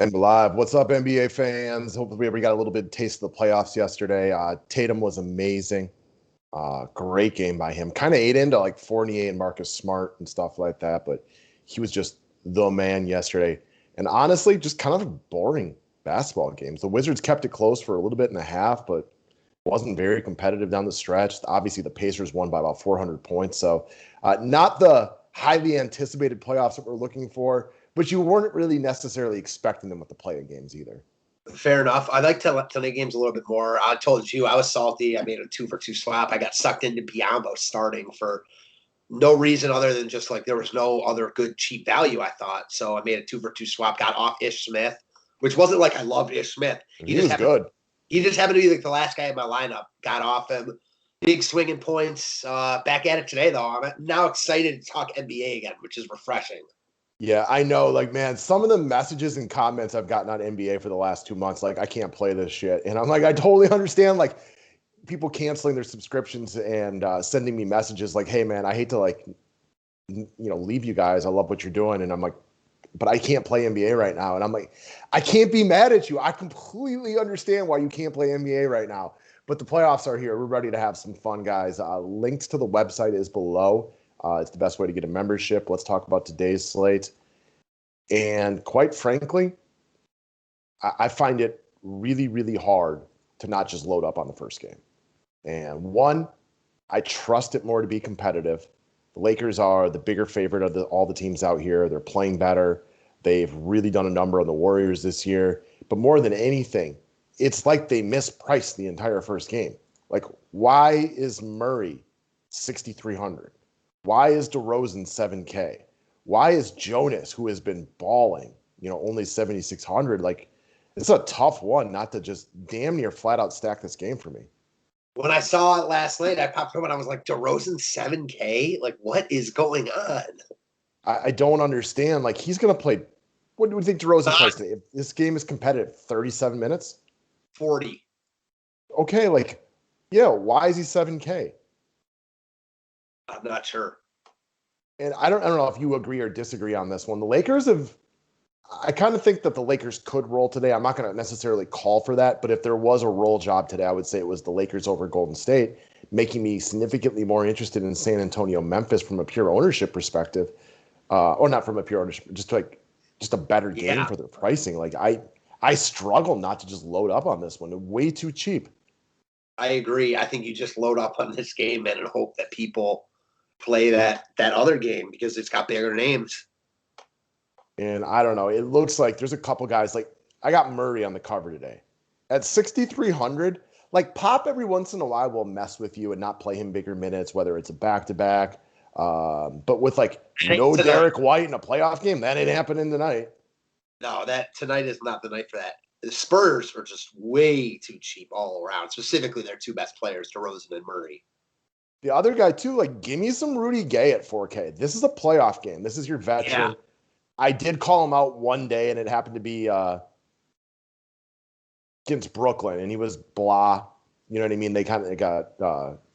And live. What's up, NBA fans? Hopefully, we got a little bit of taste of the playoffs yesterday. Tatum was amazing. Great game by him. Kind of ate into like Fournier and Marcus Smart and stuff like that, but he was just the man yesterday. And honestly, just kind of boring basketball games. The Wizards kept it close for a little bit and a half, but wasn't very competitive down the stretch. Obviously, the Pacers won by about 400 points. So not the highly anticipated playoffs that we're looking for, but you weren't really necessarily expecting them with the play-in games either. Fair enough. I like tonight games a little bit more. I told you I was salty. I made a 2-for-2 swap. I got sucked into Biombo starting for no reason other than just like there was no other good cheap value, I thought. So I made a 2-for-2 swap, got off Ish Smith, which wasn't like I loved Ish Smith. He was good. He just happened to be like the last guy in my lineup. Got off him. Big swinging points. Back at it today, though. I'm now excited to talk NBA again, which is refreshing. Yeah, I know. Like, man, some of the messages and comments I've gotten on NBA for the last 2 months, like, I can't play this shit. And I'm like, I totally understand, like, people canceling their subscriptions and sending me messages like, hey, man, I hate to, like, leave you guys. I love what you're doing. And I'm like, but I can't play NBA right now. And I'm like, I can't be mad at you. I completely understand why you can't play NBA right now. But the playoffs are here. We're ready to have some fun, guys. Links to the website is below. It's the best way to get a membership. Let's talk about today's slate. And quite frankly, I find it really, really hard to not just load up on the first game. And one, I trust it more to be competitive. The Lakers are the bigger favorite of all the teams out here. They're playing better. They've really done a number on the Warriors this year. But more than anything, it's like they mispriced the entire first game. Like, why is Murray 6,300? Why is DeRozan 7K? Why is Jonas, who has been balling, only 7,600? Like, it's a tough one not to just damn near flat out stack this game for me. When I saw it last night, I popped up and I was like, DeRozan 7K? Like, what is going on? I don't understand. Like, he's going to play. What do you think DeRozan plays today? If this game is competitive, 37 minutes? 40. Okay, like, yeah, why is he 7K? I'm not sure. And I don't know if you agree or disagree on this one. The Lakers I kind of think that the Lakers could roll today. I'm not going to necessarily call for that, but if there was a roll job today, I would say it was the Lakers over Golden State, making me significantly more interested in San Antonio, Memphis from a pure ownership perspective, or not from a pure ownership, just a better game for their pricing. Like I struggle not to just load up on this one. It's way too cheap. I agree. I think you just load up on this game, man, and hope that people play that other game because it's got bigger names. And I don't know. It looks like there's a couple guys. Like, I got Murray on the cover today. At 6,300, like, Pop every once in a while will mess with you and not play him bigger minutes, whether it's a back-to-back. But with, like, no Derek White in a playoff game, that ain't happening tonight. No, tonight is not the night for that. The Spurs are just way too cheap all around, specifically their two best players, DeRozan and Murray. The other guy, too, like, give me some Rudy Gay at 4K. This is a playoff game. This is your veteran. Yeah. I did call him out one day, and it happened to be against Brooklyn, and he was blah. You know what I mean? They kind of got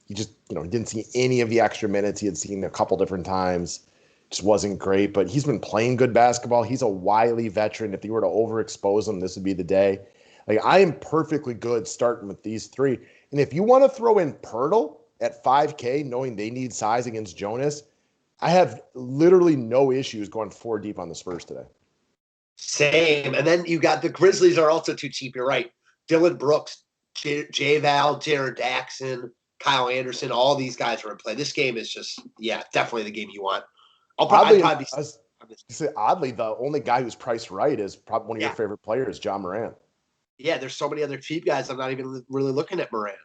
he just, didn't see any of the extra minutes. He had seen a couple different times. Just wasn't great, but he's been playing good basketball. He's a wily veteran. If they were to overexpose him, this would be the day. Like, I am perfectly good starting with these three. And if you want to throw in Pirtle at 5K, knowing they need size against Jonas, I have literally no issues going 4 deep on the Spurs today. Same. And then you got the Grizzlies are also too cheap. You're right. Dylan Brooks, J-Val, Jared Jackson, Kyle Anderson, all these guys are in play. This game is just, definitely the game you want. Oddly, the only guy who's priced right is probably one of your favorite players, John Morant. Yeah, there's so many other cheap guys. I'm not even really looking at Morant.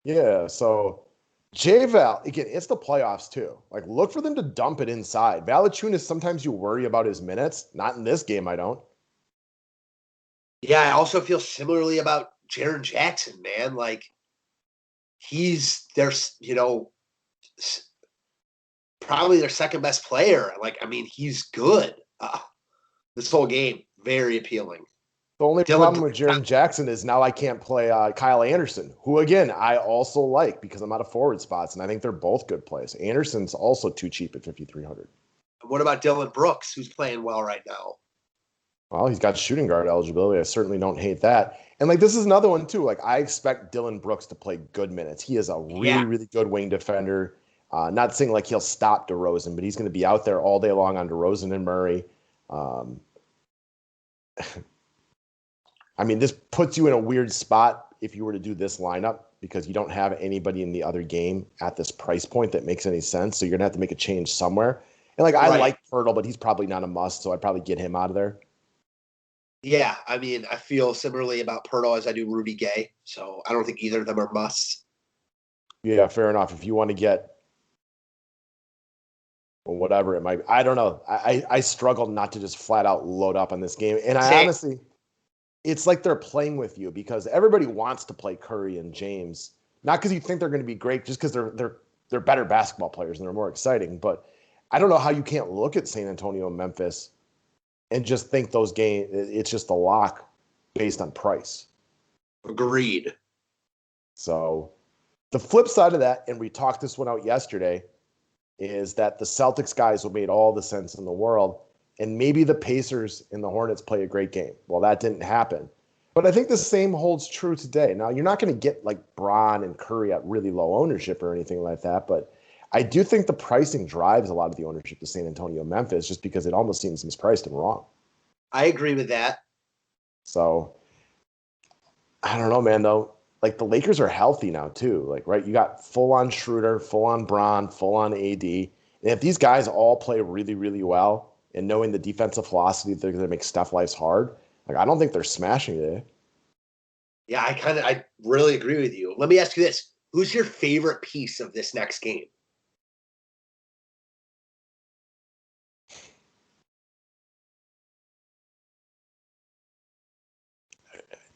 Yeah, so J-Val, again, it's the playoffs too. Like, look for them to dump it inside. Valanciunas, sometimes you worry about his minutes. Not in this game, I don't. Yeah, I also feel similarly about Jaren Jackson, man. Like, there's, probably their second best player. Like, I mean, he's good. This whole game, very appealing. The only problem with Jaren Jackson is now I can't play Kyle Anderson, who, again, I also like because I'm out of forward spots, and I think they're both good plays. Anderson's also too cheap at 5,300. What about Dylan Brooks, who's playing well right now? Well, he's got shooting guard eligibility. I certainly don't hate that. And like this is another one too. Like I expect Dylan Brooks to play good minutes. He is a Yeah, really, really good wing defender. Not saying like he'll stop DeRozan, but he's going to be out there all day long on DeRozan and Murray. Um, I mean, this puts you in a weird spot if you were to do this lineup because you don't have anybody in the other game at this price point that makes any sense. So you're gonna have to make a change somewhere. And like I right. like Pirtle, but he's probably not a must, so I'd probably get him out of there. Yeah, I mean, I feel similarly about Pirtle as I do Rudy Gay. So I don't think either of them are musts. Yeah, fair enough. If you want to get or whatever it might be. I don't know. I struggle not to just flat out load up on this game. And I Same. honestly, it's like they're playing with you because everybody wants to play Curry and James, not because you think they're going to be great, just because they're better basketball players and they're more exciting. But I don't know how you can't look at San Antonio and Memphis and just think those games. It's just a lock based on price. Agreed. So the flip side of that, and we talked this one out yesterday, is that the Celtics guys will made all the sense in the world, and maybe the Pacers and the Hornets play a great game. Well, that didn't happen. But I think the same holds true today. Now, you're not going to get like Bron and Curry at really low ownership or anything like that, but I do think the pricing drives a lot of the ownership to San Antonio, Memphis, just because it almost seems mispriced and wrong. I agree with that. So I don't know, man, though. Like the Lakers are healthy now too. Like, right, you got full on Schroeder, full on Bron, full on AD. And if these guys all play really, really well and knowing the defensive philosophy, they're gonna make Steph lives hard. Like, I don't think they're smashing it. Yeah, I really agree with you. Let me ask you this. Who's your favorite piece of this next game?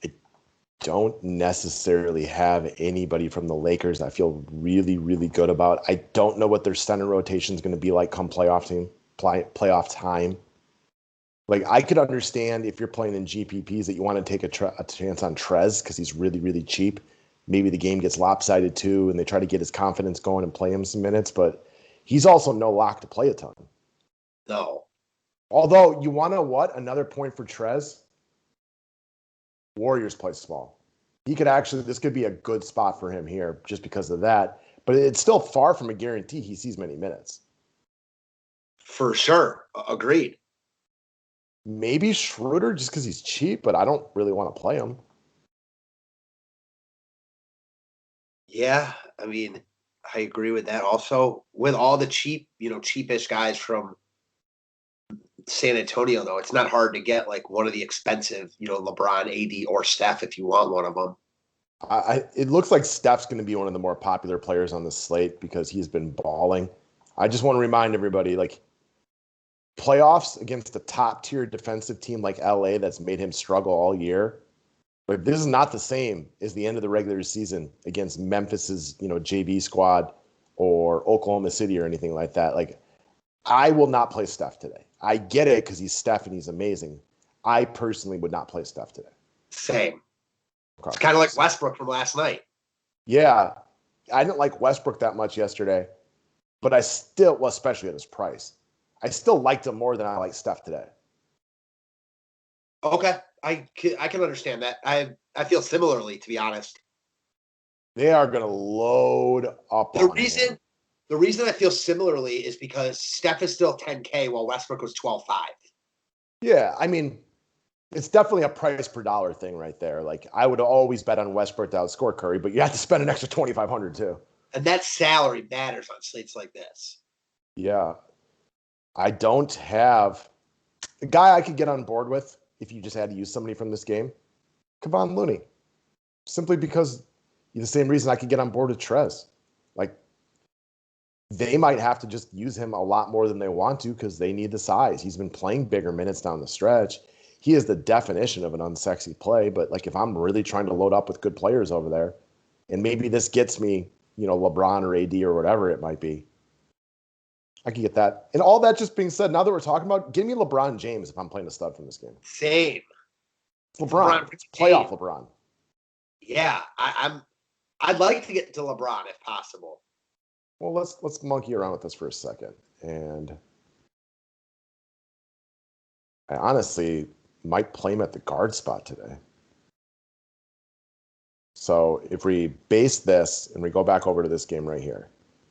I don't necessarily have anybody from the Lakers I feel really, really good about. I don't know what their center rotation is going to be like come playoff time. Like I could understand if you're playing in GPPs that you want to take a chance on Trez because he's really, really cheap. Maybe the game gets lopsided too, and they try to get his confidence going and play him some minutes. But he's also no lock to play a ton. No. Although you want to what? Another point for Trez. Warriors play small. He could actually. This could be a good spot for him here just because of that. But it's still far from a guarantee he sees many minutes. For sure. Agreed. Maybe Schroeder just because he's cheap, but I don't really want to play him. Yeah, I mean, I agree with that. Also, with all the cheapish guys from San Antonio, though, it's not hard to get like one of the expensive, LeBron, AD, or Steph if you want one of them. It looks like Steph's going to be one of the more popular players on the slate because he's been balling. I just want to remind everybody, like playoffs against a top tier defensive team like LA that's made him struggle all year. But this is not the same as the end of the regular season against Memphis's, JV squad or Oklahoma City or anything like that. Like I will not play Steph today. I get it because he's Steph and he's amazing. I personally would not play Steph today. Same. Okay. It's kind of like Westbrook from last night. Yeah, I didn't like Westbrook that much yesterday, but I still, well, especially at his price, I still liked him more than I like Steph today. Okay, I can understand that. I feel similarly, to be honest. They are going to load up The on reason him. the reason I feel similarly is because Steph is still 10K while Westbrook was 12.5. Yeah, I mean, it's definitely a price per dollar thing right there. Like I would always bet on Westbrook to outscore Curry, but you have to spend an extra 2,500 too. And that salary matters on slates like this. Yeah, I don't have the guy I could get on board with if you just had to use somebody from this game. Kevon Looney, simply because the same reason I could get on board with Trez. Like they might have to just use him a lot more than they want to because they need the size. He's been playing bigger minutes down the stretch. He is the definition of an unsexy play. But like if I'm really trying to load up with good players over there, and maybe this gets me, LeBron or AD or whatever it might be, I can get that. And all that just being said, now that we're talking about, give me LeBron James if I'm playing a stud from this game. Same. It's LeBron. It's playoff LeBron. Yeah, I'd like to get to LeBron if possible. Well, let's monkey around with this for a second. And I honestly, might play him at the guard spot today. So if we base this and we go back over to this game right here,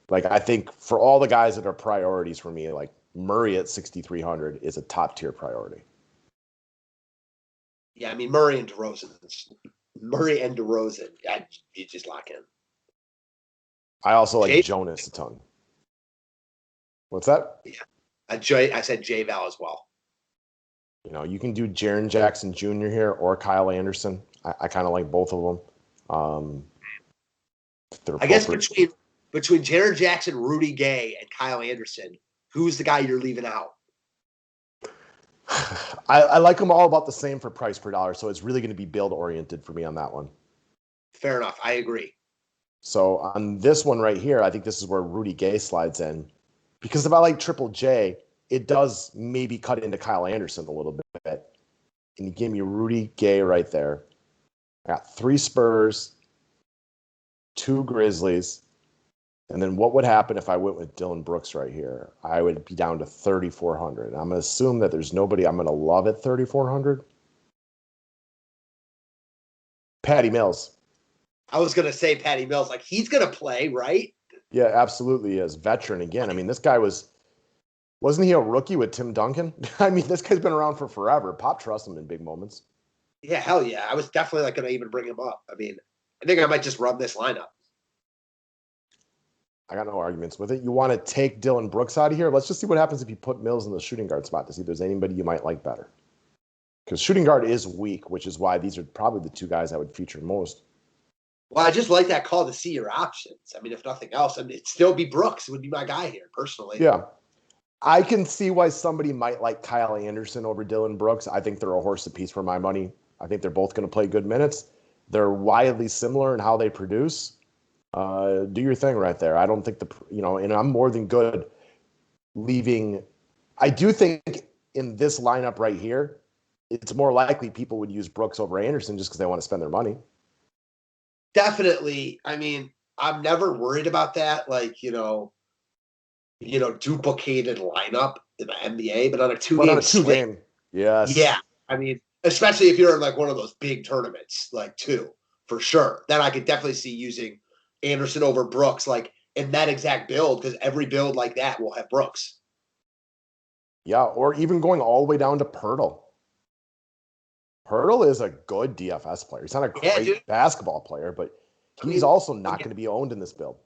like I think for all the guys that are priorities for me, like Murray at 6,300 is a top tier priority. Yeah, I mean Murray and DeRozan. You just lock in. I also like Jonas a ton. What's that? Yeah, I said J-Val as well. You know, you can do Jaren Jackson Jr. here or Kyle Anderson. I kind of like both of them. I guess between Jaren Jackson, Rudy Gay, and Kyle Anderson, who's the guy you're leaving out? I like them all about the same for price per dollar, so it's really going to be build oriented for me on that one. Fair enough. I agree. So on this one right here, I think this is where Rudy Gay slides in. Because if I like Triple J, it does maybe cut into Kyle Anderson a little bit. And you give me Rudy Gay right there. I got 3 Spurs, 2 Grizzlies. And then what would happen if I went with Dylan Brooks right here? I would be down to 3,400. I'm going to assume that there's nobody I'm going to love at 3,400. Patty Mills. I was going to say Patty Mills. Like, he's going to play, right? Yeah, absolutely is. Veteran again. I mean, this guy wasn't he a rookie with Tim Duncan? I mean, this guy's been around for forever. Pop trusts him in big moments. Yeah, hell yeah. I was definitely like going to even bring him up. I mean, I think I might just run this lineup. I got no arguments with it. You want to take Dylan Brooks out of here? Let's just see what happens if you put Mills in the shooting guard spot to see if there's anybody you might like better. Because shooting guard is weak, which is why these are probably the 2 guys I would feature most. Well, I just like that call to see your options. I mean, if nothing else, I mean, it'd still be Brooks. It would be my guy here, personally. Yeah. I can see why somebody might like Kyle Anderson over Dylan Brooks. I think they're a horse apiece for my money. I think they're both going to play good minutes. They're widely similar in how they produce. Do your thing right there. I don't think and I'm more than good leaving. I do think in this lineup right here, it's more likely people would use Brooks over Anderson just because they want to spend their money. Definitely. I mean, I'm never worried about that. Like, duplicated lineup in the NBA, but on a 2-game slate, yes. Yeah. I mean, especially if you're in like one of those big tournaments, like 2, for sure. Then I could definitely see using Anderson over Brooks, like in that exact build, because every build like that will have Brooks. Yeah, or even going all the way down to Pirtle. Pirtle is a good DFS player. He's not a great basketball player, but he's also not going to be owned in this build.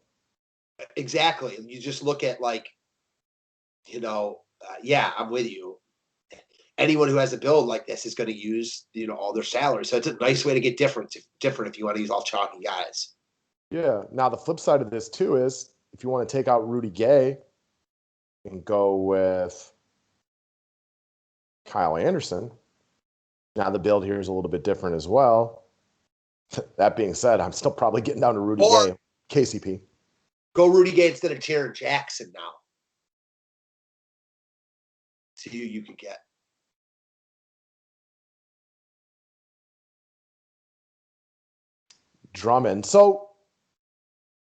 Exactly. You just look at like, I'm with you. Anyone who has a build like this is going to use, all their salary. So it's a nice way to get different if you want to use all chalky guys. Yeah. Now, the flip side of this, too, is if you want to take out Rudy Gay and go with Kyle Anderson, now the build here is a little bit different as well. That being said, I'm still probably getting down to Rudy Gay, KCP. Go Rudy Gay instead of Jaren Jackson now. See who you could get. Drummond. So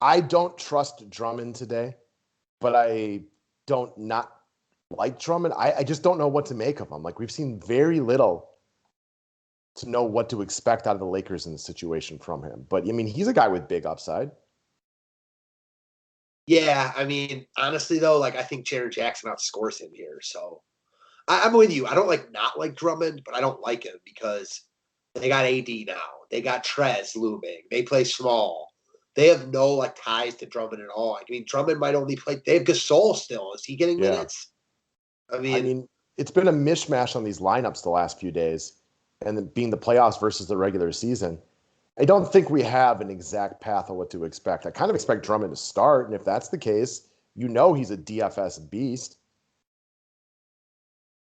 I don't trust Drummond today, but I don't not like Drummond. I just don't know what to make of him. Like, we've seen very little to know what to expect out of the Lakers in the situation from him. But, I mean, he's a guy with big upside. Yeah, I mean, honestly, though, like, I think Jaren Jackson outscores him here. So I'm with you. I don't not like Drummond, but I don't like him because they got AD now. They got Trez looming. They play small. They have no ties to Drummond at all. I mean, Drummond might only play. They have Gasol still. Is he getting minutes? I mean, it's been a mishmash on these lineups the last few days, and then being the playoffs versus the regular season. I don't think we have an exact path of what to expect. I kind of expect Drummond to start, and if that's the case, he's a DFS beast.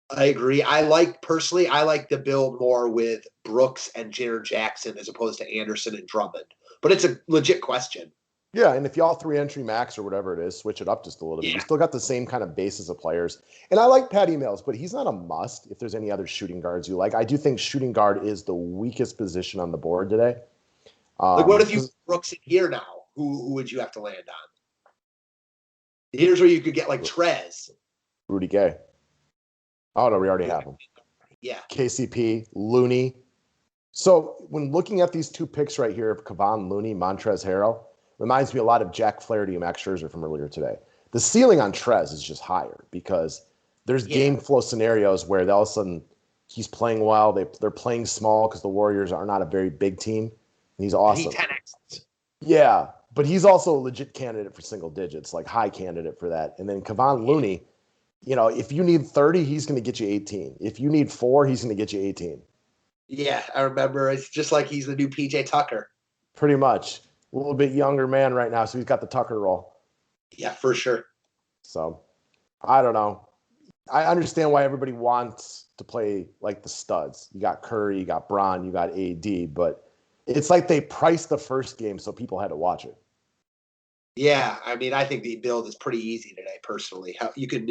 I agree. I like the build more with Brooks and Jaren Jackson as opposed to Anderson and Drummond. But it's a legit question. Yeah, and if y'all 3-entry max or whatever it is, switch it up just a little bit. You still got the same kind of basis of players. And I like Patty Mills, but he's not a must if there's any other shooting guards you like. I do think shooting guard is the weakest position on the board today. What if you Brooks in here now? Who would you have to land on? Here's where you could get Trez. Rudy Gay. Oh, no, we already have him. Yeah. KCP, Looney. So when looking at these two picks right here of Kevon Looney, Montrezl Harrell, reminds me a lot of Jack Flaherty and Max Scherzer from earlier today. The ceiling on Trez is just higher because there's Yeah. game flow scenarios where all of a sudden he's playing well. They're playing small because the Warriors are not a very big team. And he's And he awesome. 10x. Yeah, but he's also a legit candidate for single digits, like high candidate for that. And then Kevon Looney, if you need 30, he's going to get you 18. If you need 4, he's going to get you 18. Yeah, I remember. It's just like he's the new PJ Tucker. Pretty much. A little bit younger man right now, so he's got the Tucker role. Yeah, for sure. So, I don't know. I understand why everybody wants to play like the studs. You got Curry, you got Bron, you got AD, but it's like they priced the first game so people had to watch it. Yeah, I mean, I think the build is pretty easy today, personally. How you can,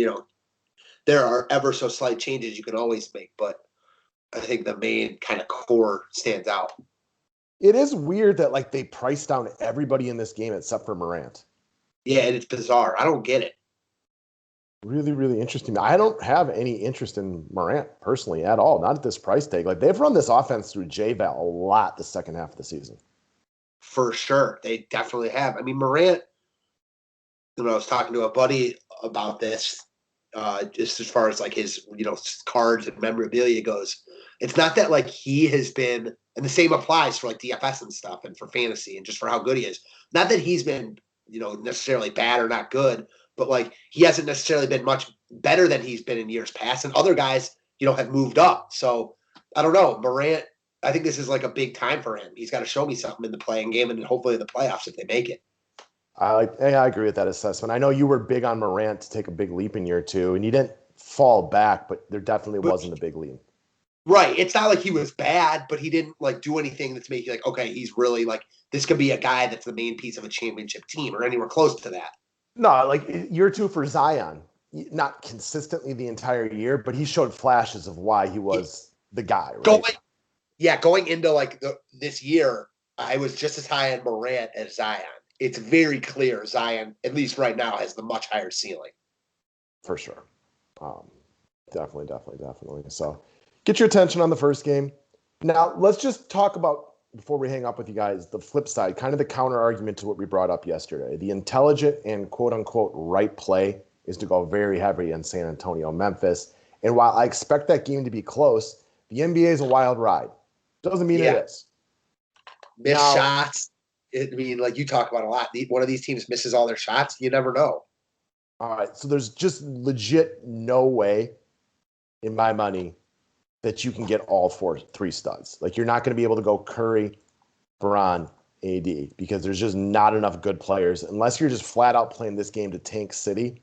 there are ever so slight changes you can always make, but I think the main kind of core stands out. It is weird that like they priced down everybody in this game except for Morant. Yeah, and it's bizarre. I don't get it. Really, really interesting. I don't have any interest in Morant personally at all. Not at this price tag. Like they've run this offense through J-Val a lot the second half of the season. For sure. They definitely have. I mean, Morant, I was talking to a buddy about this, just as far as like his, cards and memorabilia goes. It's not that like he has been, and the same applies for like DFS and stuff and for fantasy and just for how good he is. Not that he's been, necessarily bad or not good, but like he hasn't necessarily been much better than he's been in years past. And other guys, have moved up. So I don't know. Morant, I think this is like a big time for him. He's got to show me something in the playing game and hopefully in the playoffs if they make it. I agree with that assessment. I know you were big on Morant to take a big leap in year 2, and you didn't fall back, but there definitely wasn't a big leap. Right. It's not like he was bad, but he didn't like do anything that's making like, okay, he's really like this could be a guy that's the main piece of a championship team or anywhere close to that. No, like year 2 for Zion, not consistently the entire year, but he showed flashes of why he was the guy, right? Going into like this year, I was just as high on Morant as Zion. It's very clear Zion, at least right now, has the much higher ceiling. For sure. Definitely. So get your attention on the first game. Now, let's just talk about, before we hang up with you guys, the flip side, kind of the counter argument to what we brought up yesterday. The intelligent and quote-unquote right play is to go very heavy in San Antonio, Memphis. And while I expect that game to be close, the NBA is a wild ride. Doesn't mean it is. Missed shots. I mean, like you talk about a lot. One of these teams misses all their shots. You never know. All right. So there's just legit no way in my money that you can get all 3 studs. Like you're not going to be able to go Curry, Bron, AD because there's just not enough good players unless you're just flat out playing this game to tank City.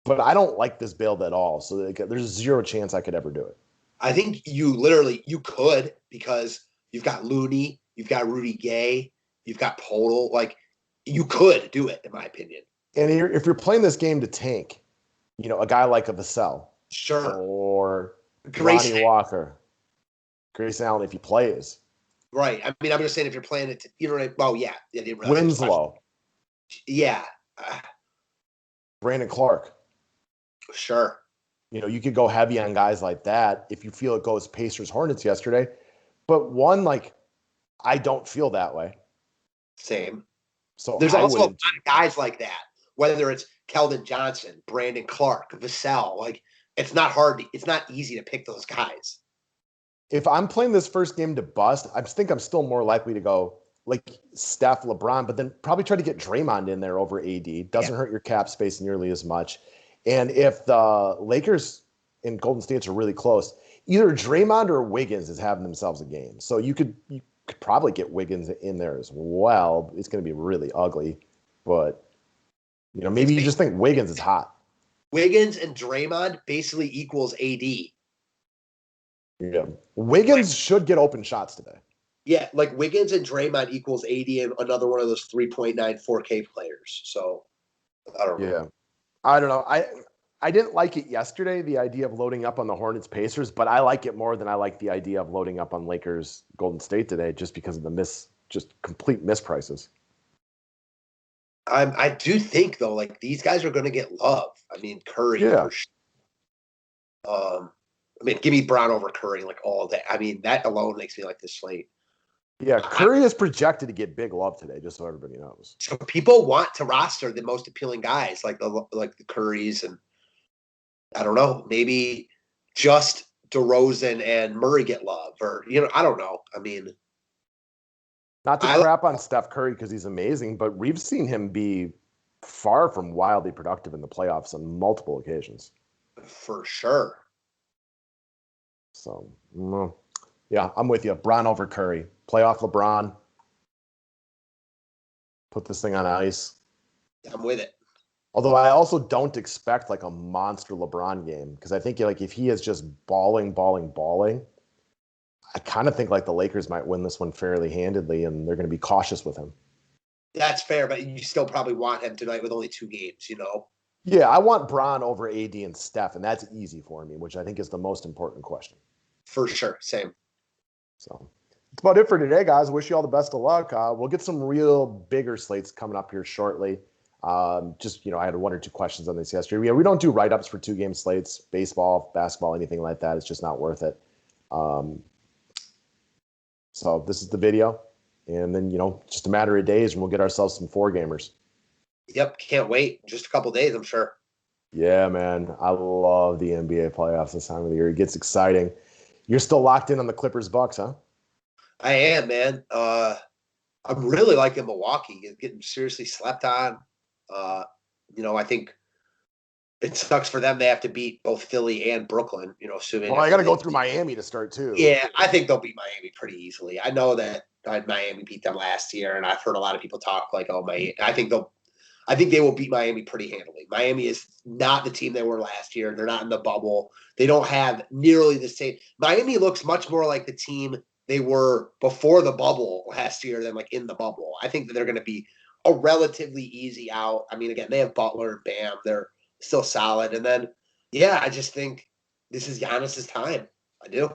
But I don't like this build at all. So there's zero chance I could ever do it. I think you could because you've got Looney, you've got Rudy Gay, you've got Podol. Like you could do it, in my opinion. And if you're playing this game to tank, a guy like a Vassell, sure, or Ronnie Walker, Grayson Allen, if he plays, right. I mean, I'm just saying if you're playing it, Winslow, Brandon Clark, sure. You could go heavy on guys like that if you feel it goes Pacers Hornets yesterday. But I don't feel that way. Same. So there's also a lot of guys like that, whether it's Keldon Johnson, Brandon Clark, Vassell. Like it's not easy to pick those guys. If I'm playing this first game to bust, I think I'm still more likely to go like Steph, LeBron, but then probably try to get Draymond in there over AD. Doesn't hurt your cap space nearly as much. And if the Lakers and Golden State are really close, either Draymond or Wiggins is having themselves a game. So you could probably get Wiggins in there as well. It's going to be really ugly, but maybe you just think Wiggins is hot. Wiggins and Draymond basically equals AD. Yeah, Wiggins should get open shots today. Yeah, like Wiggins and Draymond equals AD and another one of those 3.9 4K players. So I don't know. Yeah. I don't know. I didn't like it yesterday, the idea of loading up on the Hornets Pacers, but I like it more than I like the idea of loading up on Lakers Golden State today just because of the just complete misprices. I do think though, like these guys are going to get love. I mean, Curry. Yeah. I mean, give me Brown over Curry like all day. I mean, that alone makes me like this slate. Yeah, Curry is projected to get big love today, just so everybody knows. So people want to roster the most appealing guys like the Currys, and I don't know, maybe just DeRozan and Murray get love, or I don't know. I mean, not to crap on Steph Curry because he's amazing, but we've seen him be far from wildly productive in the playoffs on multiple occasions. For sure. So, yeah, I'm with you. Bron over Curry. Playoff LeBron. Put this thing on ice. I'm with it. Although I also don't expect like a monster LeBron game because I think like if he is just balling, I kind of think like the Lakers might win this one fairly handedly, and they're going to be cautious with him. That's fair, but you still probably want him tonight with only 2 games, Yeah, I want Bron over AD and Steph, and that's easy for me, which I think is the most important question. For sure, same. So that's about it for today, guys. Wish you all the best of luck. We'll get some real bigger slates coming up here shortly. Just, I had 1 or 2 questions on this yesterday. Yeah, we don't do write-ups for 2-game slates, baseball, basketball, anything like that. It's just not worth it. So this is the video. And then, just a matter of days and we'll get ourselves some 4-gamers. Yep, can't wait. Just a couple days, I'm sure. Yeah, man. I love the NBA playoffs this time of the year. It gets exciting. You're still locked in on the Clippers-Bucks, huh? I am, man. I'm really liking Milwaukee. It's getting seriously slept on. I think it sucks for them. They have to beat both Philly and Brooklyn, assuming. Well, I got to go through Miami to start, too. Yeah, I think they'll beat Miami pretty easily. I know that Miami beat them last year, and I've heard a lot of people talk like, oh, I think they will beat Miami pretty handily. Miami is not the team they were last year. They're not in the bubble. They don't have nearly the same. Miami looks much more like the team they were before the bubble last year than like in the bubble. I think that they're going to be a relatively easy out. I mean, again, they have Butler and Bam. They're still solid. And then, I just think this is Giannis's time. I do.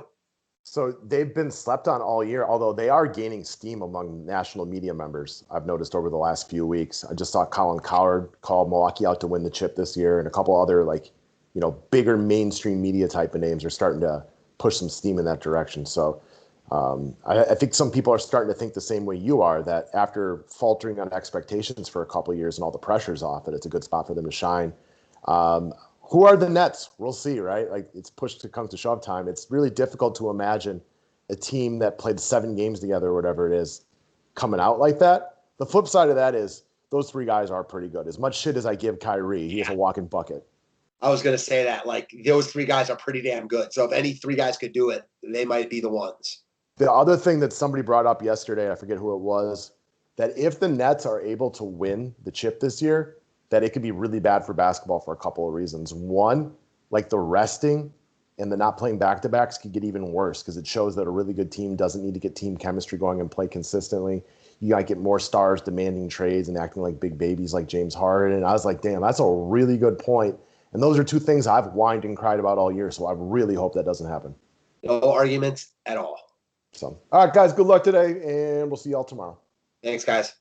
So they've been slept on all year, although they are gaining steam among national media members. I've noticed over the last few weeks. I just saw Colin Cowherd call Milwaukee out to win the chip this year, and a couple other bigger mainstream media type of names are starting to push some steam in that direction. So I think some people are starting to think the same way you are, that after faltering on expectations for a couple of years and all the pressure's off, that it's a good spot for them to shine. Who are the Nets? We'll see, right? Like, it's push to come to shove time. It's really difficult to imagine a team that played 7 games together or whatever it is coming out like that. The flip side of that is those 3 guys are pretty good. As much shit as I give Kyrie, he is a walking bucket. I was going to say that. Like, those 3 guys are pretty damn good. So if any 3 guys could do it, they might be the ones. The other thing that somebody brought up yesterday, I forget who it was, that if the Nets are able to win the chip this year, that it could be really bad for basketball for a couple of reasons. One, like the resting and the not playing back-to-backs could get even worse because it shows that a really good team doesn't need to get team chemistry going and play consistently. You got to get more stars demanding trades and acting like big babies like James Harden. And I was like, damn, that's a really good point. And those are 2 things I've whined and cried about all year. So I really hope that doesn't happen. No arguments at all. So, all right, guys, good luck today, and we'll see y'all tomorrow. Thanks, guys.